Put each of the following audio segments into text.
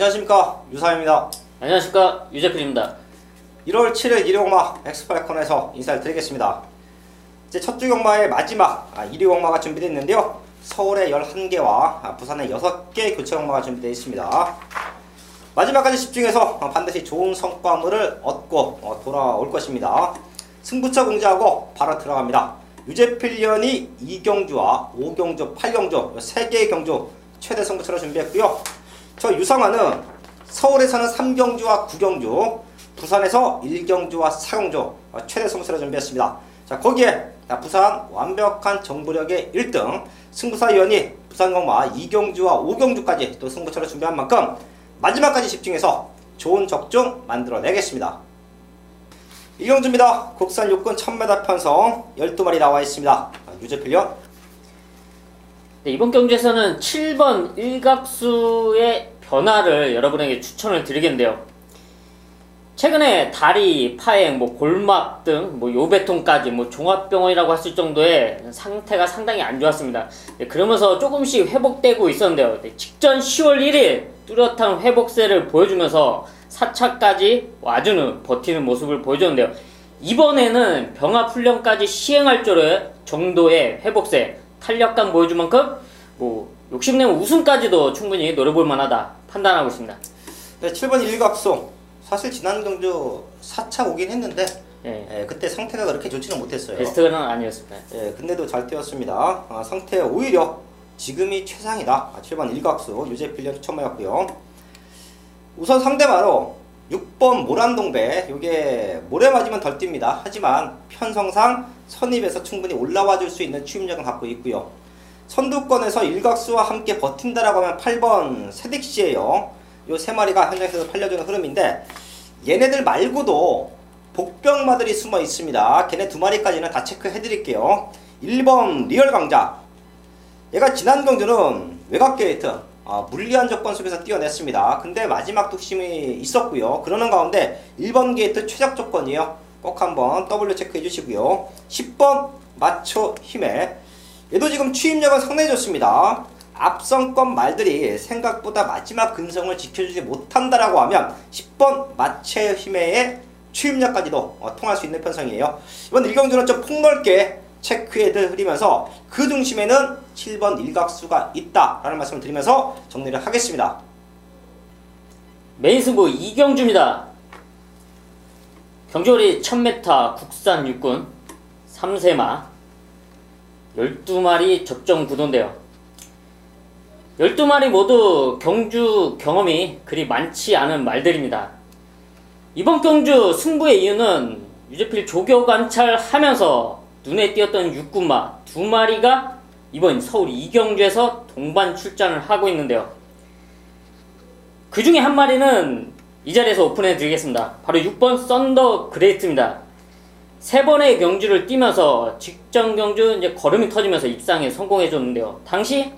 안녕하십니까, 유사입니다. 안녕하십니까, 유재필입니다. 1월 7일 1위 경마 엑스파이컨에서 인사를 드리겠습니다. 이제 첫 주 경마의 마지막 1위 경마가 준비되어 있는데요. 서울에 11개와 부산에 6개 교체 경마가 준비되어 있습니다. 마지막까지 집중해서 반드시 좋은 성과물을 얻고 돌아올 것입니다. 승부처 공지하고 바로 들어갑니다. 유재필련이 2경주와 5경주, 8경주 3개의 경주 최대 승부처를 준비했고요. 저 유상환은 서울에서는 3경주와 9경주, 부산에서 1경주와 4경주 최대 승부처를 준비했습니다. 자, 거기에 부산 완벽한 정보력의 1등 승부사 위원이 부산경마 2경주와 5경주까지 또 승부처를 준비한 만큼 마지막까지 집중해서 좋은 적중 만들어내겠습니다. 2경주입니다. 국산 육군 1000m 편성 12마리 나와 있습니다. 유재필련. 네, 이번 경주에서는 7번 일각수의 변화를 여러분에게 추천을 드리겠는데요. 최근에 다리, 파행, 골막 등 요배통까지 종합병원이라고 했을 정도의 상태가 상당히 안 좋았습니다. 네, 그러면서 조금씩 회복되고 있었는데요. 네, 직전 10월 1일 뚜렷한 회복세를 보여주면서 4차까지 와주는 버티는 모습을 보여줬는데요. 이번에는 병합훈련까지 시행할 정도의 회복세, 탄력감 보여준 만큼 욕심내면 우승까지도 충분히 노려볼 만하다 판단하고 있습니다. 네, 7번 일각수 사실 지난 경주 4차 오긴 했는데 그때 상태가 그렇게 좋지는 못했어요. 베스트는 아니었습니다. 근데도 잘 뛰었습니다. 상태 오히려 지금이 최상이다. 7번 일각수 유재필련 추천하였고요. 우선 상대마로 6번 모란동배, 요게 모래 맞으면 덜 뜁니다. 하지만 편성상 선입에서 충분히 올라와 줄 수 있는 추임력은 갖고 있고요. 선두권에서 일각수와 함께 버틴다라고 하면 8번 세딕시예요. 요 세 마리가 현장에서 팔려주는 흐름인데, 얘네들 말고도 복병마들이 숨어 있습니다. 걔네 두 마리까지는 다 체크해 드릴게요. 1번 리얼 강자, 얘가 지난 경주는 외곽 게이트 물리한 조건 속에서 뛰어냈습니다. 근데 마지막 뚝심이 있었고요. 그러는 가운데 1번 게이트 최적 조건이에요. 꼭 한번 W 체크해 주시고요. 10번 마초 힘에, 얘도 지금 추임력은 상당히 좋습니다. 앞선권 말들이 생각보다 마지막 근성을 지켜주지 못한다라고 하면 10번 마체 힘의 추임력까지도 통할 수 있는 편성이에요. 이번 1경주는 좀 폭넓게 체크해 드리면서 그 중심에는 7번 일각수가 있다라는 말씀을 드리면서 정리를 하겠습니다. 메인 승부 2경주입니다. 경주거리 1000m 국산 육군 3세마 12마리 적정 구도인데요. 12마리 모두 경주 경험이 그리 많지 않은 말들입니다. 이번 경주 승부의 이유는 유재필 조교 관찰하면서 눈에 띄었던 육군마 2마리가 이번 서울 2경주에서 동반 출전을 하고 있는데요. 그 중에 한 마리는 이 자리에서 오픈해 드리겠습니다. 바로 6번 썬더 그레이트입니다. 3번의 경주를 뛰면서 직전 경주 걸음이 터지면서 입상에 성공해 줬는데요. 당시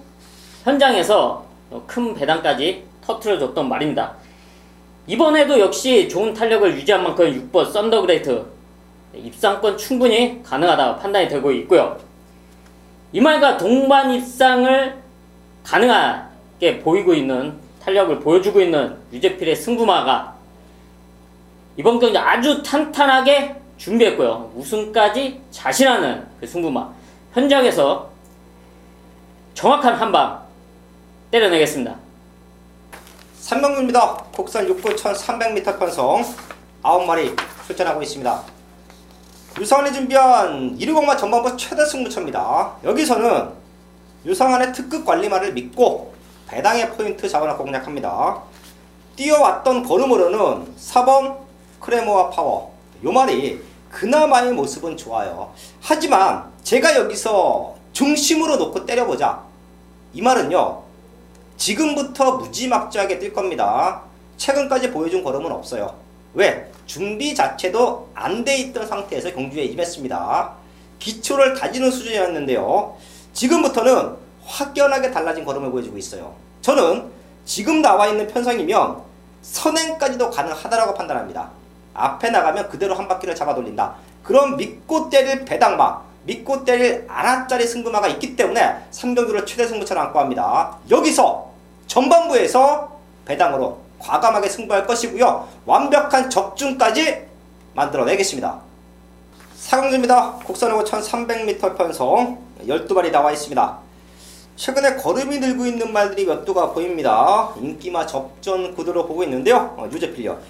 현장에서 큰 배당까지 터트려 줬던 말입니다. 이번에도 역시 좋은 탄력을 유지한 만큼 6번 썬더 그레이트 입상권 충분히 가능하다 판단이 되고 있고요. 이 말과 동반 입상을 가능하게 보이고 있는, 탄력을 보여주고 있는 유재필의 승부마가 이번 경기 아주 탄탄하게 준비했고요. 우승까지 자신하는 그 승부마, 현장에서 정확한 한방 때려내겠습니다. 3경주입니다. 국산 육군 1300m 편성 9마리 출전하고 있습니다. 유상환이 준비한 1위 경마 전반부 최대 승부처입니다. 여기서는 유상환의 특급 관리마를 믿고 배당의 포인트 잡아놓고 공략합니다. 뛰어왔던 걸음으로는 4번 크레모와 파워, 요 말이 그나마의 모습은 좋아요. 하지만 제가 여기서 중심으로 놓고 때려보자, 이 말은요, 지금부터 무지막지하게 뛸 겁니다. 최근까지 보여준 걸음은 없어요. 왜? 준비 자체도 안 돼 있던 상태에서 경주에 임했습니다. 기초를 다지는 수준이었는데요. 지금부터는 확연하게 달라진 걸음을 보여주고 있어요. 저는 지금 나와 있는 편성이면 선행까지도 가능하다라고 판단합니다. 앞에 나가면 그대로 한 바퀴를 잡아 돌린다. 그런 믿고 때릴 배당마, 믿고 때릴 아나짜리 승부마가 있기 때문에 3경주를 최대 승부처럼 안고 합니다. 여기서 전반부에서 배당으로 과감하게 승부할 것이고요. 완벽한 적중까지 만들어내겠습니다. 4경주입니다. 국산호구 1300m 편성 12마리 나와 있습니다. 최근에 걸음이 늘고 있는 말들이 몇 두가 보입니다. 인기마 접전 구도로 보고 있는데요. 유제필력.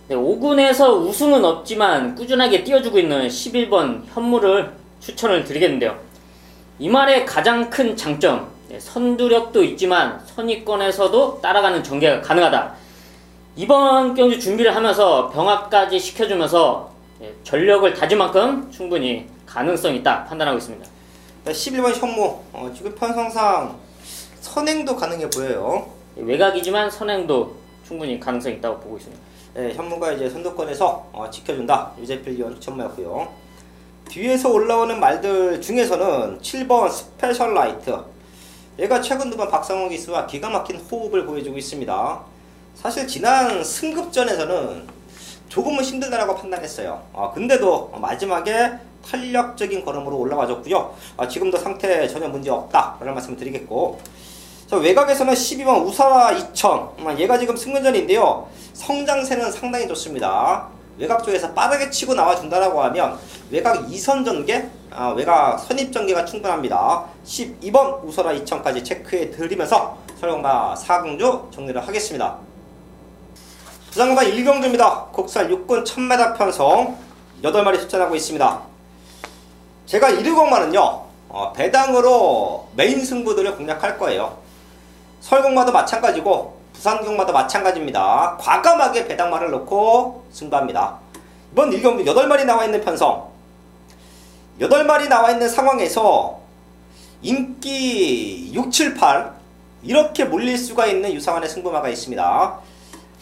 네, 5군에서 우승은 없지만 꾸준하게 띄워주고 있는 11번 현무를 추천을 드리겠는데요. 이 말의 가장 큰 장점, 선두력도 있지만 선위권에서도 따라가는 전개가 가능하다. 이번 경주 준비를 하면서 병합까지 시켜주면서 전력을 다진 만큼 충분히 가능성이 있다 판단하고 있습니다. 11번 현무 지금 편성상 선행도 가능해 보여요. 외곽이지만 선행도 충분히 가능성이 있다고 보고 있습니다. 네, 현무가 이제 선두권에서 지켜준다. 유제필리온 추천마였고요. 뒤에서 올라오는 말들 중에서는 7번 스페셜라이트. 얘가 최근 두번 박상욱 기수와 기가 막힌 호흡을 보여주고 있습니다. 사실 지난 승급전에서는 조금은 힘들다라고 판단했어요. 근데도 마지막에 탄력적인 걸음으로 올라와줬고요. 지금도 상태 전혀 문제 없다 라는 말씀을 드리겠고, 자, 외곽에서는 12번 우사라 2000. 얘가 지금 승근전인데요. 성장세는 상당히 좋습니다. 외곽 쪽에서 빠르게 치고 나와준다라고 하면 외곽 2선 전개, 외곽 선입 전개가 충분합니다. 12번 우사라 2000까지 체크해 드리면서 설경마 4경주 정리를 하겠습니다. 부산공마 1경주입니다. 국산 6군 1000m 편성 8마리 추천하고 있습니다. 제가 120마는요 배당으로 메인 승부들을 공략할 거예요. 설공마도 마찬가지고 부산경마도 마찬가지입니다. 과감하게 배당마를 넣고 승부합니다. 이번 1경주 8마리 나와 있는 편성, 8마리 나와 있는 상황에서 인기 6, 7, 8 이렇게 몰릴 수가 있는 유상한의 승부마가 있습니다.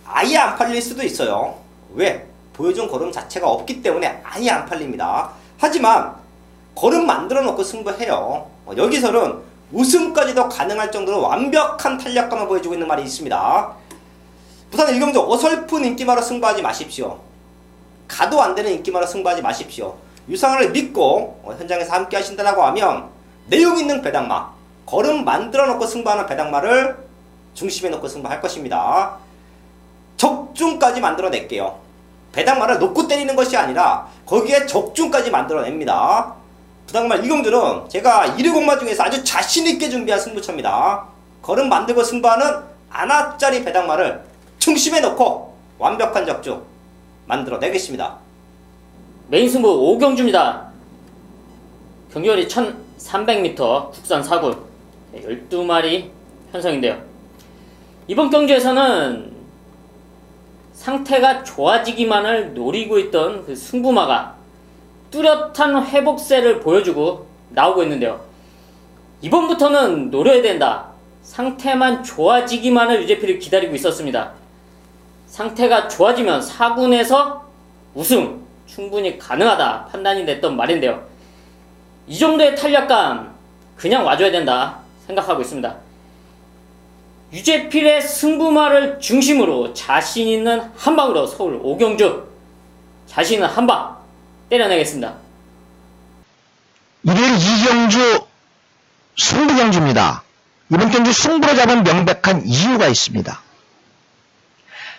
아예 안 팔릴 수도 있어요. 왜? 보여준 걸음 자체가 없기 때문에 아예 안 팔립니다. 하지만 걸음 만들어 놓고 승부해요. 여기서는 우승까지도 가능할 정도로 완벽한 탄력감을 보여주고 있는 말이 있습니다. 부산 1경주 어설픈 인기마로 승부하지 마십시오. 가도 안 되는 인기마로 승부하지 마십시오. 유상을 믿고 현장에서 함께 하신다고 하면 내용 있는 배당마, 걸음 만들어 놓고 승부하는 배당마를 중심에 놓고 승부할 것입니다. 적중까지 만들어 낼게요. 배당마를 놓고 때리는 것이 아니라 거기에 적중까지 만들어 냅니다. 부당말 1경주는 제가 120마 중에서 아주 자신있게 준비한 승부처입니다. 걸음 만들고 승부하는 아나짜리 배당마를 중심에 놓고 완벽한 적중 만들어 내겠습니다. 메인 승부 5경주입니다. 경주거리 1300m 국산 4군 12마리 편성인데요. 이번 경주에서는 상태가 좋아지기만을 노리고 있던 그 승부마가 뚜렷한 회복세를 보여주고 나오고 있는데요. 이번부터는 노려야 된다. 상태만 좋아지기만을 유제필이 기다리고 있었습니다. 상태가 좋아지면 4군에서 우승 충분히 가능하다 판단이 됐던 말인데요. 이 정도의 탄력감 그냥 와줘야 된다 생각하고 있습니다. 유제필의 승부마를 중심으로 자신 있는 한방으로 서울 5경주 자신 있는 한방 때려내겠습니다. 일요일 2경주 승부경주입니다. 이번 경주 승부로 잡은 명백한 이유가 있습니다.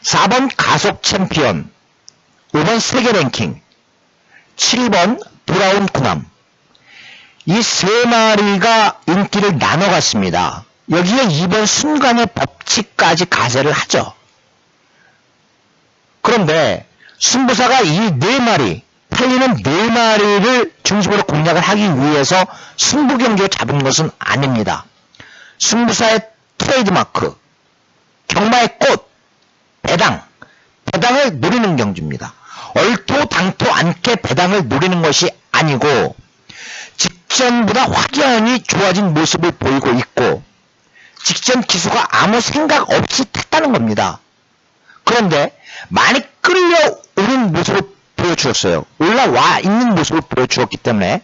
4번 가속 챔피언, 5번 세계 랭킹, 7번 브라운 쿠남, 이 세 마리가 인기를 나눠갔습니다. 여기에 이번 순간의 법칙까지 가세를 하죠. 그런데 승부사가 이 네 마리, 팔리는 네 마리를 중심으로 공략을 하기 위해서 승부경주를 잡은 것은 아닙니다. 승부사의 트레이드마크, 경마의 꽃, 배당을 노리는 경주입니다. 얼토당토 않게 배당을 노리는 것이 아니고 직전보다 확연히 좋아진 모습을 보이고 있고 직전 기수가 아무 생각 없이 탔다는 겁니다. 그런데 많이 끌려오는 모습을 보여주었어요. 올라와 있는 모습을 보여주었기 때문에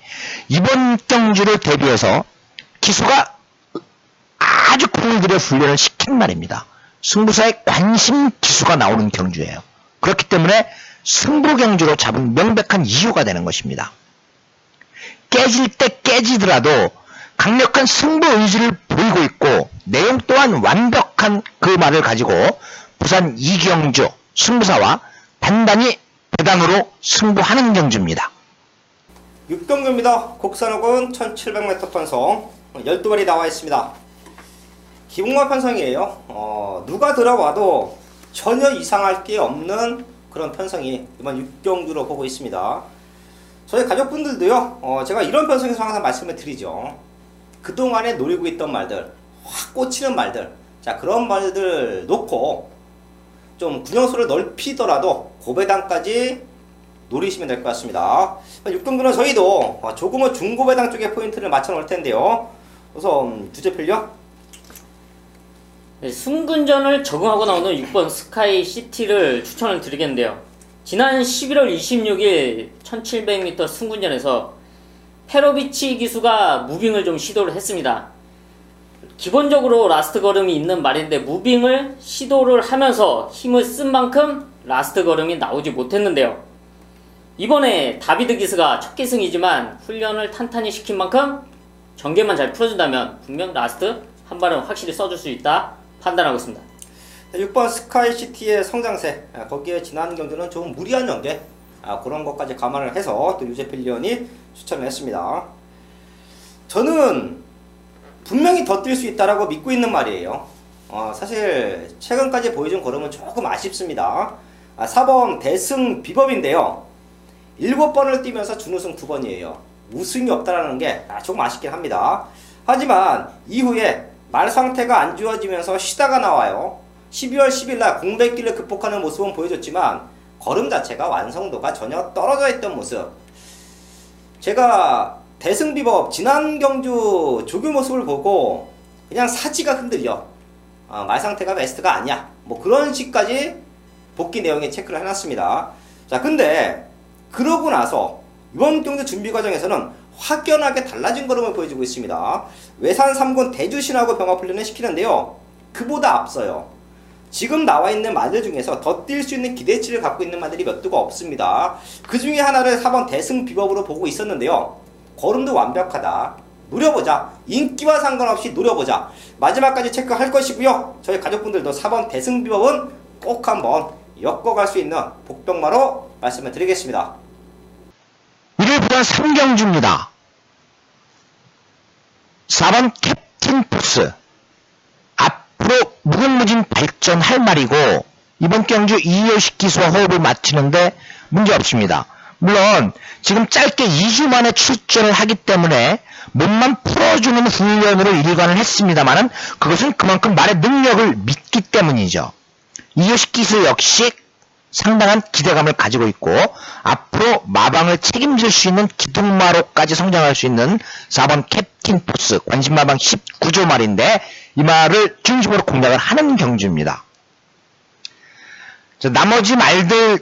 이번 경주를 대비해서 기수가 아주 공을 들여 훈련을 시킨 말입니다. 승부사의 관심 기수가 나오는 경주예요. 그렇기 때문에 승부 경주로 잡은 명백한 이유가 되는 것입니다. 깨질 때 깨지더라도 강력한 승부 의지를 보이고 있고 내용 또한 완벽한 그 말을 가지고 부산 이경주 승부사와 단단히 배당으로 승부하는 경주입니다. 6경주입니다. 곡산옥은 1700m 편성 12마리 나와 있습니다. 기복마 편성이에요. 누가 들어와도 전혀 이상할 게 없는 그런 편성이 이번 6경주로 보고 있습니다. 저희 가족분들도요, 제가 이런 편성에서 항상 말씀을 드리죠. 그동안에 노리고 있던 말들, 확 꽂히는 말들, 자, 그런 말들 놓고 좀 군형수를 넓히더라도 고배당까지 노리시면 될 것 같습니다. 6경주는 저희도 조금은 중고배당 쪽에 포인트를 맞춰 놓을 텐데요. 우선 주제필요. 네, 승근전을 적응하고 나오는 6번 스카이 시티를 추천을 드리겠는데요. 지난 11월 26일 1700m 승군전에서 페로비치 기수가 무빙을 좀 시도를 했습니다. 기본적으로 라스트 걸음이 있는 말인데 무빙을 시도를 하면서 힘을 쓴 만큼 라스트 걸음이 나오지 못했는데요. 이번에 다비드 기수가 첫 기승이지만 훈련을 탄탄히 시킨 만큼 전개만 잘 풀어준다면 분명 라스트 한 발은 확실히 써줄 수 있다 판단하고 있습니다. 6번 스카이시티의 성장세, 거기에 지난 경주는 좀 무리한 연계, 그런 것까지 감안을 해서 또 유제필리언이 추천을 했습니다. 저는 분명히 더 뛸 수 있다라고 믿고 있는 말이에요. 사실 최근까지 보여준 걸음은 조금 아쉽습니다. 4번 대승 비법인데요. 7번을 뛰면서 준우승 2번이에요. 우승이 없다라는 게 조금 아쉽긴 합니다. 하지만 이후에 말 상태가 안 좋아지면서 쉬다가 나와요. 12월 10일날 공백기를 극복하는 모습은 보여줬지만 걸음 자체가 완성도가 전혀 떨어져 있던 모습. 제가 대승비법 지난 경주 조교 모습을 보고 그냥 사지가 흔들려. 말 상태가 베스트가 아니야. 뭐 그런 식까지 복귀 내용에 체크를 해놨습니다. 자, 근데 그러고 나서 이번 경주 준비 과정에서는 확연하게 달라진 걸음을 보여주고 있습니다. 외산 3군 대주신하고 병합훈련을 시키는데요. 그보다 앞서요. 지금 나와 있는 말들 중에서 더 뛸 수 있는 기대치를 갖고 있는 말들이 몇 두가 없습니다. 그 중에 하나를 4번 대승 비법으로 보고 있었는데요. 걸음도 완벽하다. 노려보자. 인기와 상관없이 노려보자. 마지막까지 체크할 것이고요. 저희 가족분들도 4번 대승 비법은 꼭 한번 엮어갈 수 있는 복병마로 말씀을 드리겠습니다. 1일 부산 3경주입니다. 4번 캡틴 포스. 앞으로 무궁무진 발전할 말이고 이번 경주 이효식 기수와 호흡을 맞추는데 문제 없습니다. 물론 지금 짧게 2주 만에 출전을 하기 때문에 몸만 풀어주는 훈련으로 일관을 했습니다만은 그것은 그만큼 말의 능력을 믿기 때문이죠. 이효식 기수 역시 상당한 기대감을 가지고 있고 앞으로 마방을 책임질 수 있는 기둥마로까지 성장할 수 있는 4번 캡틴 포스 관심마방 19조 말인데 이 말을 중심으로 공략을 하는 경주입니다. 나머지 말들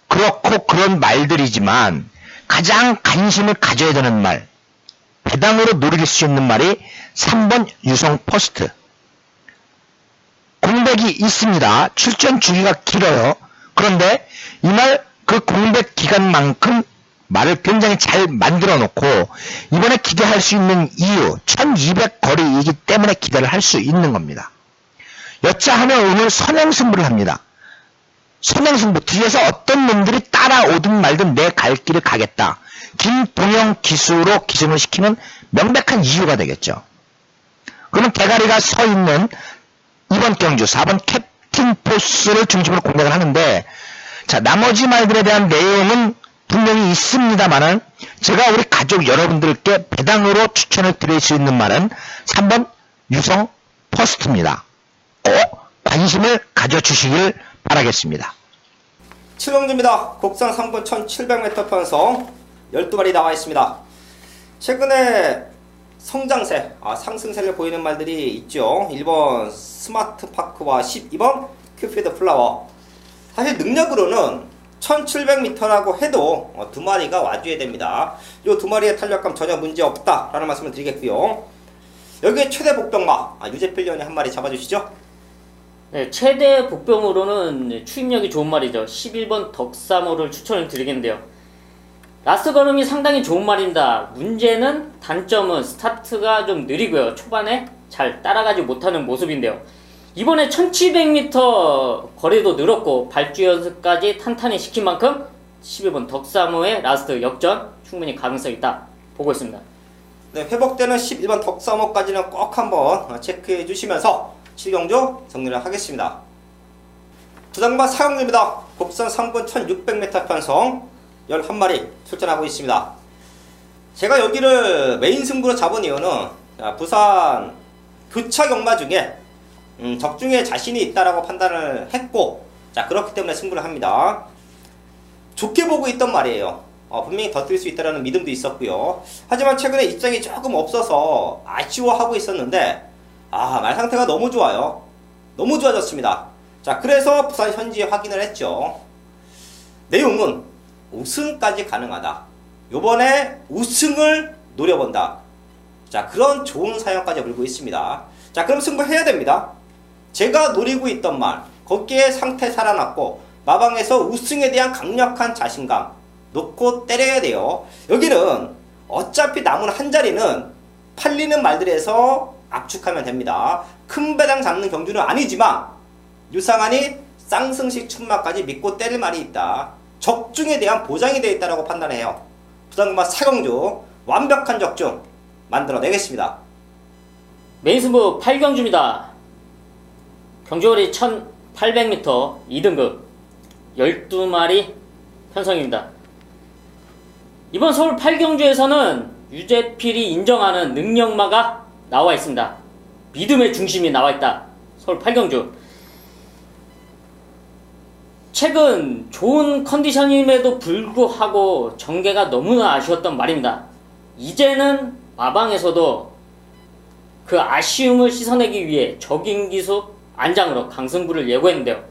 그렇고 그런 말들이지만 가장 관심을 가져야 되는 말, 배당으로 노릴 수 있는 말이 3번 유성 퍼스트. 공백이 있습니다. 출전 주기가 길어요. 그런데 이 말 그 공백 기간만큼 말을 굉장히 잘 만들어 놓고 이번에 기대할 수 있는 이유 1200 거리이기 때문에 기대를 할 수 있는 겁니다. 여차하면 오늘 선행승부를 합니다. 선행승부 뒤에서 어떤 놈들이 따라오든 말든 내 갈 길을 가겠다. 김동영 기수로 기승을 시키는 명백한 이유가 되겠죠. 그러면 대가리가 서 있는 이번 경주 4번 캡틴 포스를 중심으로 공략을 하는데 자 나머지 말들에 대한 내용은 분명히 있습니다만은 제가 우리 가족 여러분들께 배당으로 추천을 드릴 수 있는 말은 3번 유성 퍼스트입니다. 꼭 관심을 가져주시길 바라겠습니다. 7경주입니다. 곡산 3군 1700m 편성 12마리 나와 있습니다. 최근에 성장세, 상승세를 보이는 말들이 있죠. 1번 스마트파크와 12번 큐피드 플라워. 사실 능력으로는 1700m라고 해도 2마리가 와줘야 됩니다. 이 2마리의 탄력감 전혀 문제 없다라는 말씀을 드리겠고요. 여기에 최대 복병마 유제필리언이 한 마리 잡아주시죠. 네, 최대 복병으로는 추임력이 좋은 말이죠. 11번 덕사모를 추천을 드리겠는데요. 라스트 걸음이 상당히 좋은 말입니다. 문제는 단점은 스타트가 좀 느리고요. 초반에 잘 따라가지 못하는 모습인데요. 이번에 1700m 거리도 늘었고 발주 연습까지 탄탄히 시킨 만큼 11번 덕사모의 라스트 역전 충분히 가능성이 있다 보고 있습니다. 네, 회복되는 11번 덕사모까지는 꼭 한번 체크해 주시면서 7경주 정리를 하겠습니다. 부상과 사용입니다. 곱선 3군 1600m 편성 11마리 출전하고 있습니다. 제가 여기를 메인 승부로 잡은 이유는 부산 교차 경마 중에 적중에 자신이 있다라고 판단을 했고, 자, 그렇기 때문에 승부를 합니다. 좋게 보고 있던 말이에요. 분명히 더 뛸 수 있다는 믿음도 있었고요. 하지만 최근에 입장이 조금 없어서 아쉬워하고 있었는데, 말 상태가 너무 좋아요. 너무 좋아졌습니다. 자, 그래서 부산 현지에 확인을 했죠. 내용은 우승까지 가능하다. 요번에 우승을 노려본다. 자, 그런 좋은 사연까지 물고 있습니다. 자, 그럼 승부해야 됩니다. 제가 노리고 있던 말, 거기에 상태 살아났고 마방에서 우승에 대한 강력한 자신감 놓고 때려야 돼요. 여기는 어차피 남은 한 자리는 팔리는 말들에서 압축하면 됩니다. 큰 배당 잡는 경주는 아니지만 유상한이 쌍승식 춘마까지 믿고 때릴 말이 있다. 적중에 대한 보장이 되어 있다고 판단해요. 부산금마 4경주 완벽한 적중 만들어내겠습니다. 메인 승부 8경주입니다. 경주거리 1800m 2등급 12마리 편성입니다. 이번 서울 8경주에서는 유재필이 인정하는 능력마가 나와 있습니다. 믿음의 중심이 나와 있다. 서울 8경주. 최근 좋은 컨디션임에도 불구하고 전개가 너무나 아쉬웠던 말입니다. 이제는 마방에서도 그 아쉬움을 씻어내기 위해 적임기수 안장으로 강승부를 예고했는데요.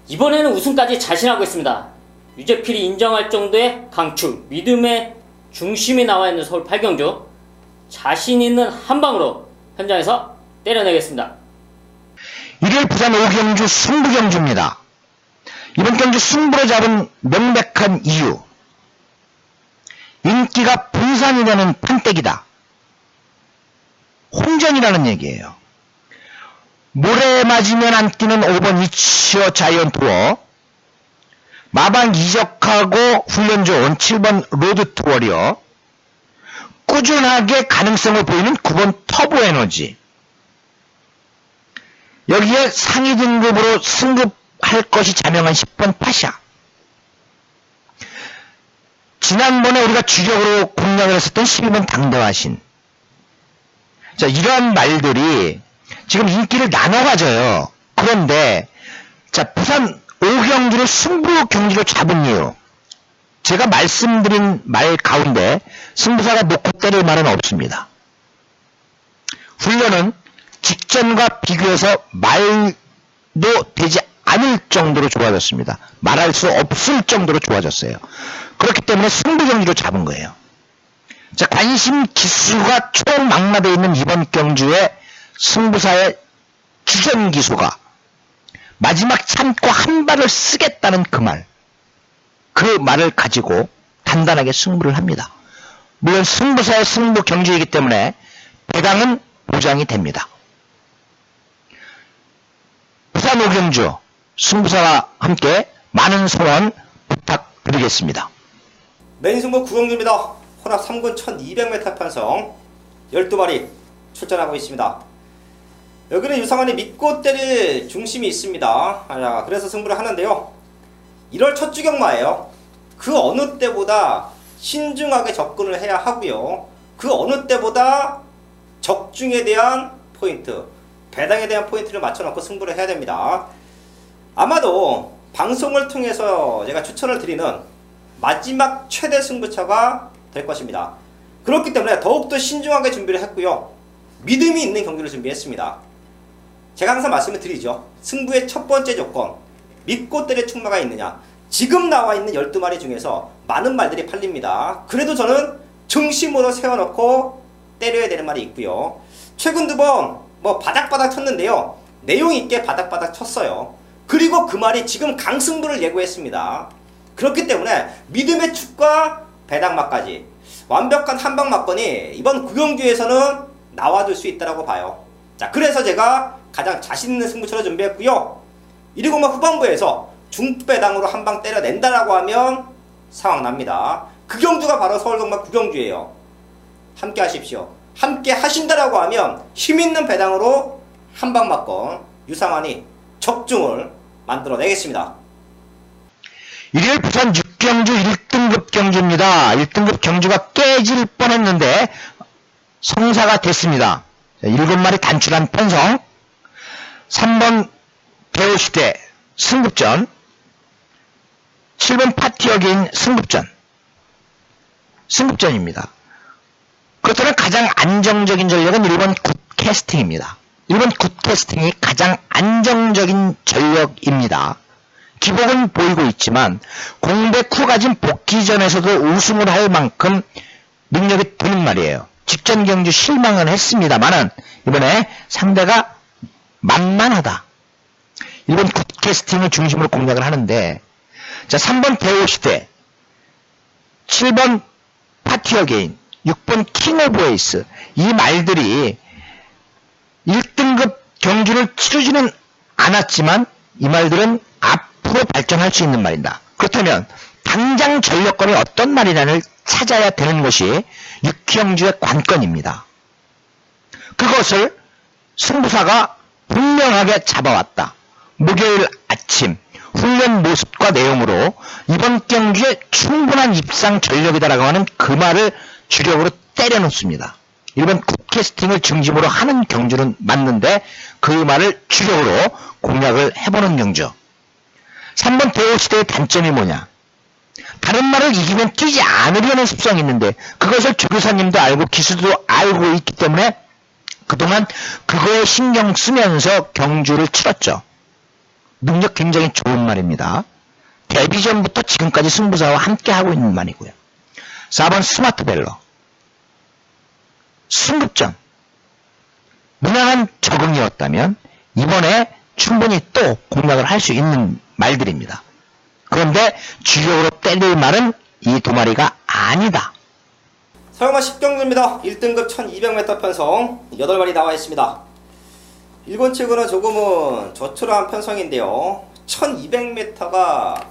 이번에는 우승까지 자신하고 있습니다. 유재필이 인정할 정도의 강추, 믿음의 중심이 나와 있는 서울 8경주. 자신 있는 한방으로 현장에서 때려내겠습니다. 일요일 부산 5경주 승부경주입니다. 이번 경주 승부로 잡은 명백한 이유. 인기가 분산이라는 판때기다. 홍전이라는 얘기예요. 모래 맞으면 안 뛰는 5번 이치어 자이언트워, 마방 이적하고 훈련 좋은 7번 로드 투 워리어, 꾸준하게 가능성을 보이는 9번 터보 에너지. 여기에 상위 등급으로 승급할 것이 자명한 10번 파샤. 지난번에 우리가 주력으로 공략을 했었던 12번 당대화신. 자, 이러한 말들이 지금 인기를 나눠 가져요. 그런데 자, 부산 5경주를 승부 경기로 잡은 이유. 제가 말씀드린 말 가운데 승부사가 놓고 때릴 말은 없습니다. 훈련은 직전과 비교해서 말도 되지 않을 정도로 좋아졌습니다. 말할 수 없을 정도로 좋아졌어요. 그렇기 때문에 승부 경기로 잡은 거예요. 자, 관심 기수가 총망라되어 있는 이번 경주의 승부사의 주전 기수가 마지막 참고 한 발을 쓰겠다는 그 말, 그 말을 가지고 단단하게 승부를 합니다. 물론 승부사의 승부 경주이기 때문에 배당은 보장이 됩니다. 부산 5경주 승부사와 함께 많은 성원 부탁드리겠습니다. 메인 승부 9경주입니다. 혼합 3군 1200m 편성 12마리 출전하고 있습니다. 여기는 유상한이 믿고 때릴 중심이 있습니다. 그래서 승부를 하는데요. 1월 첫 주경마예요. 그 어느 때보다 신중하게 접근을 해야 하고요. 그 어느 때보다 적중에 대한 포인트, 배당에 대한 포인트를 맞춰놓고 승부를 해야 됩니다. 아마도 방송을 통해서 제가 추천을 드리는 마지막 최대 승부처가 될 것입니다. 그렇기 때문에 더욱더 신중하게 준비를 했고요. 믿음이 있는 경기를 준비했습니다. 제가 항상 말씀을 드리죠. 승부의 첫 번째 조건, 믿고 때릴 충마가 있느냐. 지금 나와 있는 12마리 중에서 많은 말들이 팔립니다. 그래도 저는 중심으로 세워놓고 때려야 되는 말이 있고요. 최근 2번 바닥바닥 쳤는데요. 내용 있게 바닥바닥 쳤어요. 그리고 그 말이 지금 강승부를 예고했습니다. 그렇기 때문에 믿음의 축과 배당마까지 완벽한 한방맞건이 이번 9경주에서는 나와줄 수 있다고 봐요. 자, 그래서 제가 가장 자신있는 승부처를 준비했고요. 1위고마 후반부에서 중배당으로 한방 때려낸다라고 하면 상황 납니다. 그 경주가 바로 서울동막 9경주예요. 함께 하십시오. 함께 하신다라고 하면 힘있는 배당으로 한방맞건 유상환이 적중을 만들어내겠습니다. 일요일 부산 6경주 1등급 경주입니다. 1등급 경주가 깨질 뻔했는데 성사가 됐습니다. 7마리 단출한 편성, 3번 배우시대 승급전, 7번 파티어긴 승급전입니다. 그렇다면 가장 안정적인 전력은 1번 굿캐스팅입니다. 1번 굿캐스팅이 가장 안정적인 전력입니다. 기복은 보이고 있지만 공백 후 가진 복귀전에서도 우승을 할 만큼 능력이 되는 말이에요. 직전 경주 실망은 했습니다만은 이번에 상대가 만만하다. 1번 굿캐스팅을 중심으로 공략을 하는데, 자, 3번 대오시대, 7번 파티어게인, 6번 킹 오브 에이스, 이 말들이 1등급 경주를 치르지는 않았지만 이 말들은 앞으로 발전할 수 있는 말이다. 그렇다면 당장 전력권이 어떤 말이냐를 찾아야 되는 것이 6경주의 관건입니다. 그것을 승부사가 분명하게 잡아왔다. 목요일 아침 훈련 모습과 내용으로 이번 경주에 충분한 입상 전력이다라고 하는 그 말을 주력으로 때려놓습니다. 일본 굿캐스팅을 중심으로 하는 경주는 맞는데 그 말을 주력으로 공략을 해보는 경주. 3번 대오시대의 단점이 뭐냐? 다른 말을 이기면 뛰지 않으려는 습성이 있는데 그것을 조교사님도 알고 기수도 알고 있기 때문에 그동안 그거에 신경 쓰면서 경주를 치렀죠. 능력 굉장히 좋은 말입니다. 데뷔 전부터 지금까지 승부사와 함께 하고 있는 말이고요. 4번 스마트벨러 승급전 무난한 적응이었다면 이번에 충분히 또 공략을 할 수 있는 말들입니다. 그런데 주력으로 때릴 말은 이 두 마리가 아니다. 서영마 10경주입니다. 1등급 1200m 편성 8마리 나와 있습니다. 일본 측은 조금은 저출한 편성인데요. 1200m가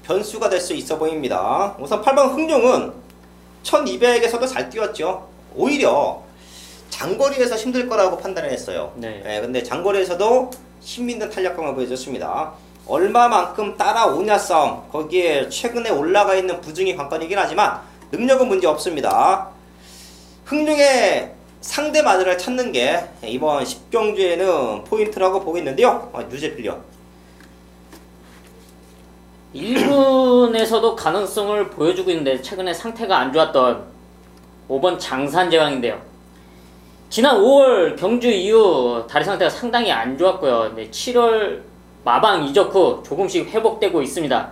변수가 될 수 있어 보입니다. 우선 8번 흥룡은 1200에서도 잘 뛰었죠. 오히려 장거리에서 힘들 거라고 판단을 했어요. 네. 근데 장거리에서도 힘있는 탄력감을 보여줬습니다. 얼마만큼 따라오냐 싸움, 거기에 최근에 올라가 있는 부중이 관건이긴 하지만 능력은 문제 없습니다. 흥룡의 상대 마들을 찾는 게 이번 10경주에는 포인트라고 보겠는데요. 유재필요. 1군에서도 가능성을 보여주고 있는데 최근에 상태가 안 좋았던 5번 장산제왕인데요. 지난 5월 경주 이후 다리 상태가 상당히 안 좋았고요. 7월 마방 이적 후 조금씩 회복되고 있습니다.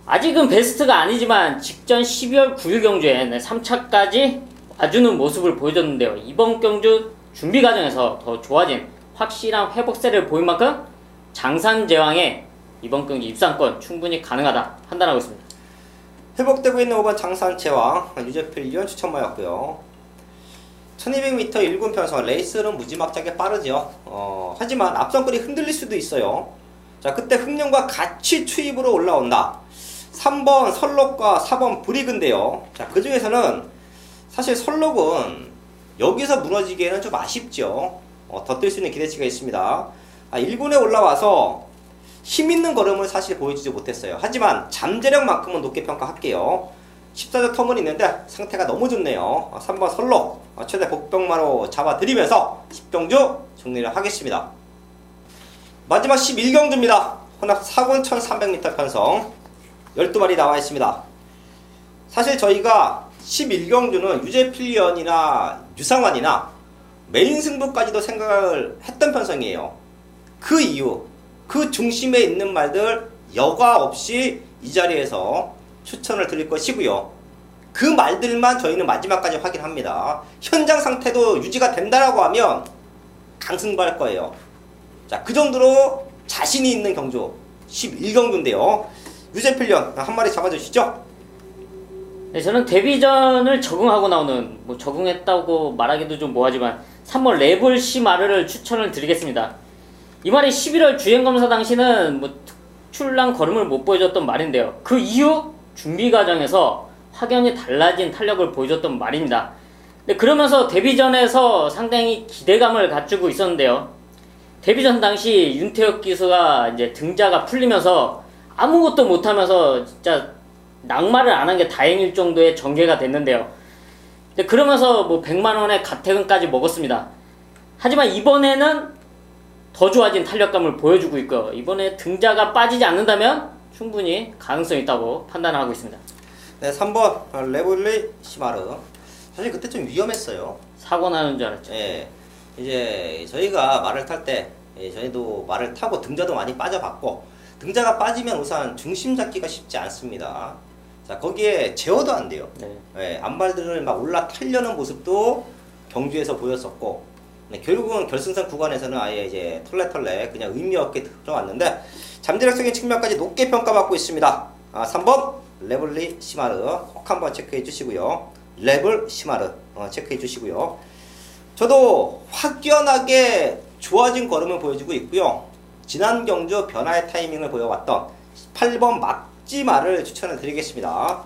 아직은 베스트가 아니지만 직전 12월 9일 경주에 3차까지 와주는 모습을 보여줬는데요. 이번 경주 준비 과정에서 더 좋아진 확실한 회복세를 보인 만큼 장산제왕의 이번 경기 입상권 충분히 가능하다 판단하고 있습니다. 회복되고 있는 5번 장산제왕 유재필 2원 추천마였고요. 1200m 1군 편성 레이스는 무지막지하게 빠르죠. 하지만 앞선거리 흔들릴 수도 있어요. 자, 그때 흥룡과 같이 추입으로 올라온다. 3번 설록과 4번 브리그인데요. 자, 그 중에서는 사실 설록은 여기서 무너지기에는 좀 아쉽죠. 더 뛸 수 있는 기대치가 있습니다. 1군에 올라와서 힘있는 걸음을 사실 보여주지 못했어요. 하지만 잠재력만큼은 높게 평가할게요. 14점 텀은 있는데 상태가 너무 좋네요. 3번 설록 최대 복병마로 잡아드리면서 10경주 정리를 하겠습니다. 마지막 11경주입니다. 혼합 4군 1300m 편성 12마리 나와 있습니다. 사실 저희가 11경주는 유재필리언이나 유상환이나 메인 승부까지도 생각을 했던 편성이에요. 그 이유, 그 중심에 있는 말들 여과 없이 이 자리에서 추천을 드릴 것이고요. 그 말들만 저희는 마지막까지 확인합니다. 현장 상태도 유지가 된다라고 하면 강승부할 거예요. 자, 그 정도로 자신이 있는 경주 11경주인데요. 유제필련 한 마리 잡아주시죠. 네, 저는 데뷔전을 적응하고 나오는, 뭐 적응했다고 말하기도 좀 뭐하지만 3번 레블 C 마르를 추천을 드리겠습니다. 이 말이 11월 주행검사 당시는 뭐 특출난 걸음을 못 보여줬던 말인데요. 그 이후 준비 과정에서 확연히 달라진 탄력을 보여줬던 말입니다. 근데 그러면서 데뷔전에서 상당히 기대감을 갖추고 있었는데요. 데뷔전 당시 윤태혁 기수가 이제 등자가 풀리면서 아무것도 못하면서 진짜 낙마를 안 한 게 다행일 정도의 전개가 됐는데요. 근데 그러면서 뭐 100만원의 가태금까지 먹었습니다. 하지만 이번에는 더 좋아진 탄력감을 보여주고 있고요. 이번에 등자가 빠지지 않는다면 충분히 가능성이 있다고 판단하고 있습니다. 네, 3번 레블리 시마르. 사실 그때 좀 위험했어요. 사고 나는 줄 알았죠. 예, 이제 저희가 말을 탈 때 저희도 말을 타고 등자도 많이 빠져봤고, 등자가 빠지면 우선 중심 잡기가 쉽지 않습니다. 자, 거기에 제어도 안 돼요. 네. 예, 앞발들을 막 올라타려는 모습도 경주에서 보였었고, 네, 결국은 결승선 구간에서는 아예 이제 털레털레 그냥 의미 없게 들어왔는데 잠재력적인 측면까지 높게 평가받고 있습니다. 3번 레블리 시마르 꼭 한번 체크해 주시고요. 레블 시마르 체크해 주시고요. 저도 확연하게 좋아진 걸음을 보여주고 있고요. 지난 경주 변화의 타이밍을 보여왔던 8번 막지마를 추천을 드리겠습니다.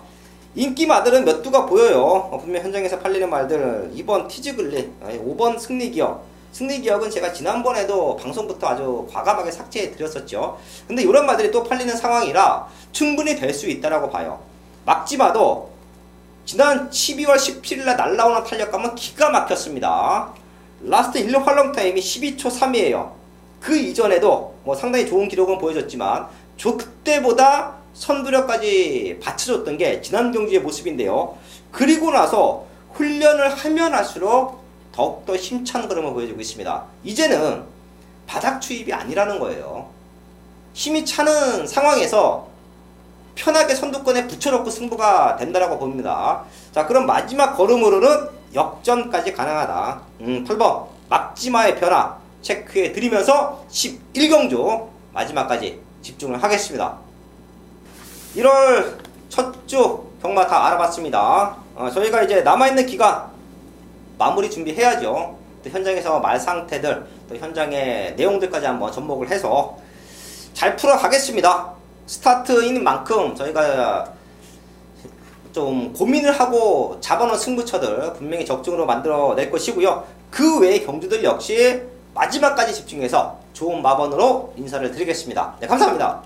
인기 마들은 몇 두가 보여요. 분명 현장에서 팔리는 말들 2번 티즈글리, 5번 승리기억. 승리기억은 제가 지난번에도 방송부터 아주 과감하게 삭제해 드렸었죠. 근데 이런 말들이 또 팔리는 상황이라 충분히 될 수 있다라고 봐요. 막지마도 지난 12월 17일날 날라오는 탄력감은 기가 막혔습니다. 라스트 1년 활long 타임이 12초 3이에요. 그 이전에도 뭐 상당히 좋은 기록은 보여줬지만 그때보다 선두력까지 받쳐줬던 게 지난 경주의 모습인데요. 그리고 나서 훈련을 하면 할수록 더욱더 힘찬 걸음을 보여주고 있습니다. 이제는 바닥 추입이 아니라는 거예요. 힘이 차는 상황에서 편하게 선두권에 붙여놓고 승부가 된다라고 봅니다. 자, 그럼 마지막 걸음으로는 역전까지 가능하다. 8번 막지마의 변화 체크해 드리면서 11경주 마지막까지 집중을 하겠습니다. 1월 첫 주 경마 다 알아봤습니다. 저희가 이제 남아있는 기간 마무리 준비해야죠. 또 현장에서 말 상태들, 또 현장의 내용들까지 한번 접목을 해서 잘 풀어가겠습니다. 스타트인 만큼 저희가 좀 고민을 하고 잡아놓은 승부처들 분명히 적중으로 만들어낼 것이고요. 그 외의 경주들 역시 마지막까지 집중해서 좋은 마번으로 인사를 드리겠습니다. 네, 감사합니다.